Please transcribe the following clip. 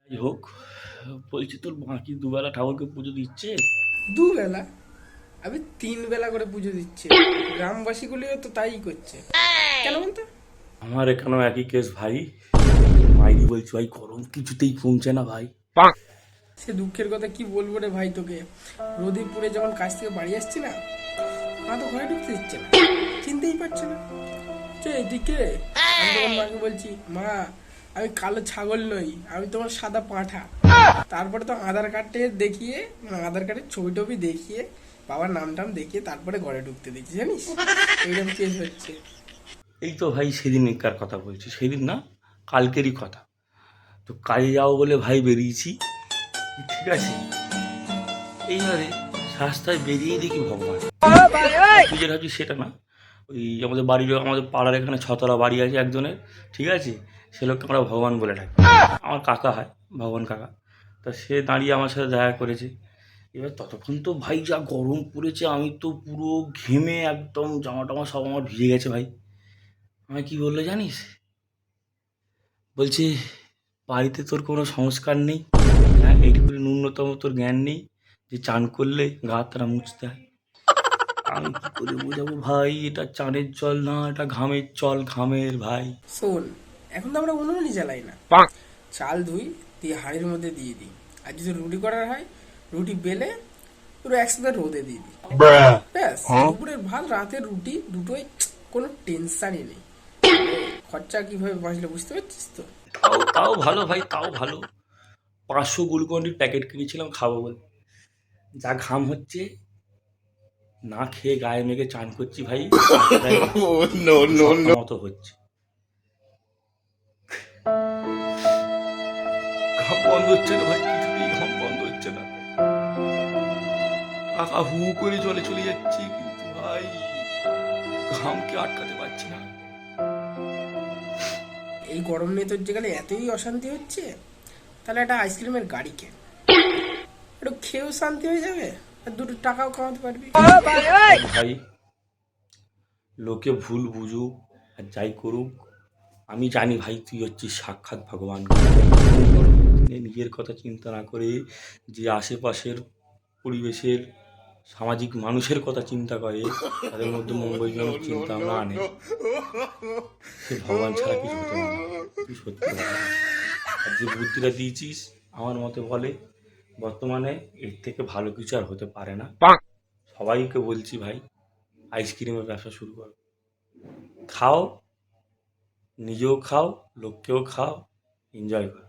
যাই হোক, বলছি তোর মা কি দুবেলা ঠাকুরকে পুজো দিচ্ছে? দুবেলা? আমি 3 বেলা করে পুজো দিচ্ছে। গ্রামবাসীগুলিও তো তাই করছে। কেন বলতো? আমার এখানেও একই কেস ভাই। মাইরি বলছি ভাই, গরম কিছুতেই কমছে না ভাই। সে দুঃখের কথা কি বলবো রে ভাই তোকে। রোদিপুরে যখন কাজ থেকে বাড়ি আসছি না, মা তো ঘরে ঢুকতে দিচ্ছে না, চিনতেই পারছে না। এদিকে আমি তখন মাকে বলছি, মা আমি কালো ছাগল নই, আমি তোমার সাদা পাঁঠা। তারপরে তো আধার কার্ডে দেখিয়ে, আধার কার্ডের ছবি টবি দেখিয়ে, বাবার নাম টাম দেখিয়ে তারপরে ঘরে ঢুকতে দিচ্ছি, জানিস? এইরকম কেস হচ্ছে। এই তো ভাই সেদিনকার কথা বলছি, সেদিন না, কালকেরই কথা। তো কাজে যাবো বলে ভাই বেরিয়েছি, ঠিক আছে। এইবারে রাস্তায় বেরিয়েই দেখি ভগবান। তুই যেটা ভাবছিস সেটা না। ওই আমাদের পাড়ার এখানে 6 তলা বাড়ি আছে একজনের, ঠিক আছে। সে লোককে আমরা ভগবান বলে ডাকি। আমার কাকা হয়, ভগবান কাকা। তা সে দাঁড়িয়ে আমার সাথে দেখা করেছে। এবার ততক্ষণ তো ভাই যা গরম পড়েছে, আমি তো পুরো ঘেমে একদম জামা টামা সব আমার ভিজে গেছে ভাই। আমায় কি বললো জানিস? বলছে, বাড়িতে তোর কোনো সংস্কার নেই? হ্যাঁ, এইটুকুনি ন্যূনতম তোর জ্ঞান নেই যে চান করলে গা হাত তারা মুছতে হয়? আমি কি করে বোঝাবো ভাই, এটা চানের জল না, এটা ঘামের জল, ঘামের ভাই। শোন, এখন তো আমরা উনুনই জ্বালাই না। চাল ধুই, দিয়ে হাঁড়ির মধ্যে দিয়ে দিই। আর যদি রুটি করার হয়, রুটি বেলে পুরো একসাথে রোদে দিয়ে দিই। ব্যাস, দুপুরের ভাত রাতের রুটি দুটোই, কোনো টেনশনই নেই। খরচা কিভাবে বাঁচলে বুঝতে পারছিস তো? তাও তাও ভালো ভাই, তাও ভালো। 500 গ্লুকন্ডির প্যাকেট কিনেছিলাম খাবো বলে, যা ঘাম হচ্ছে, না খেয়ে গায়ে মেঘে চান করছি ভাই। প্রায় দু সপ্তাহ মতো হচ্ছে, ঘাম বন্ধ হচ্ছে না ভাই, কিছুতেই ঘাম বন্ধ হচ্ছে না। টাকা হু হু করে জলে চলে যাচ্ছে, কিন্তু ভাই ঘামকে আটকাতে পারছি না। এই গরম নিয়ে তোর যেখানে এতই অশান্তি হচ্ছে, তাহলে একটা আইসক্রিমের গাড়ি কেন। একটু খেয়েও শান্তি হয়ে যাবে, আর দুটো টাকাও কামাতে পারবি। দেখ ভাই, লোকে ভুল বুঝুক আর যাই করুক, আমি জানি ভাই তুই হচ্ছিস সাক্ষাৎ ভগবান। নিজের কথা চিন্তা না করে যে আশেপাশের পরিবেশের সামাজিক মানুষের কথা চিন্তা করে, তাদের মধ্যে মঙ্গলজনক চিন্তা ভাবনা আনে, সে ভগবান ছাড়া কিছু হতে পারে না। তুই সত্যি ভালো। আর যে বুদ্ধিটা দিয়েছিস, আমার মতে বলে বর্তমানে এর থেকে ভালো কিছু আর হতে পারে না। সবাইকে বলছি ভাই, আইসক্রিমের ব্যবসা শুরু করো। খাও, নিজেও খাও, লোককেও খাও, এনজয় করো।